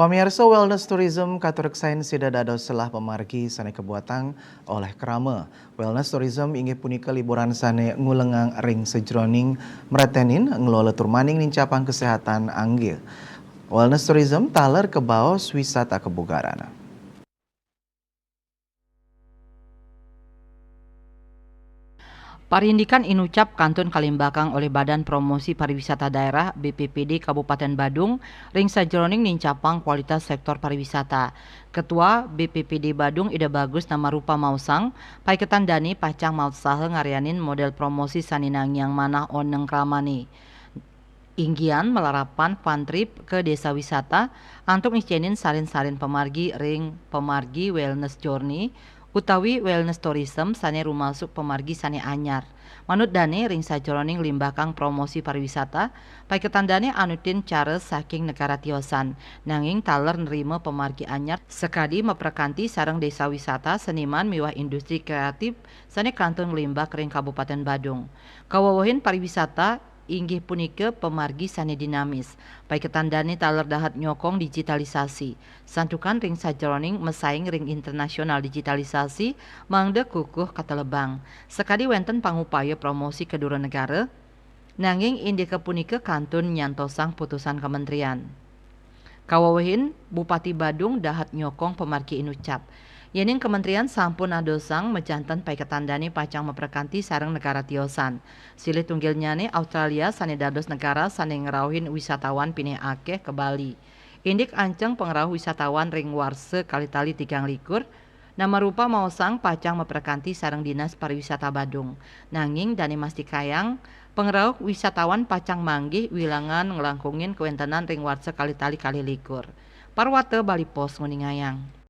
Pamirsa wellness tourism katurksain sida dados selah pemargi sane kebuatan oleh kerama. Wellness tourism inggih punika liburan sane ngulengang ring sejroning meretenin ngelola turmaning nincapang kesehatan anggil. Wellness tourism taler ke baos wisata kebugaran. Parindikan inucap Kantun Kalimbakang oleh Badan Promosi Pariwisata Daerah BPPD Kabupaten Badung ring sajroning nincapang kualitas sektor pariwisata. Ketua BPPD Badung Ida Bagus nama rupa Mausang, paiketan Dani pacang maut sahe ngarianin model promosi saninang yang manah oneng kramani. Inggian melarapan fun trip ke desa wisata untuk ngicenin salin-salin pemargi ring pemargi wellness journey utawi wellness tourism sane rumasuk pemargi sane anyar. Manut dane ring sajroning limbakang promosi pariwisata paiketan dane anutin cara saking negara tiosan nanging taler nerima pemargi anyar sekadi meprekanti sareng desa wisata seniman miwah industri kreatif sane Kantun Limbak ring Kabupaten Badung. Kawawahin pariwisata inggih punika pemargi sane dinamis. Paiketan dani taler dahat nyokong digitalisasi. Santukan ring sajroning mesaing ring internasional digitalisasi mangda kukuh katelebang. Sekadi wenten pangupaya promosi kedua negara, nanging indika punika Kantun nyantosang putusan kementerian. Kawawahin Bupati Badung dahat nyokong pemargi inucap. Yening kementerian sampun adosang mejantan paiketan dani pacang meprekanti sareng negara tiosan. Silih tunggil nyane Australia sane dados negara sane ngerauhin wisatawan pineh akeh ke Bali. Indik anceng pengerauh wisatawan ring warse kali-tali 3 likur. Nama rupa maosang pacang meprekanti sareng dinas pariwisata Badung. Nanging dani mastikayang pengerauh wisatawan pacang manggih wilangan ngelangkungin kewentenan ring warse kali-tali 2 likur. Parwate Bali Pos nguningayang.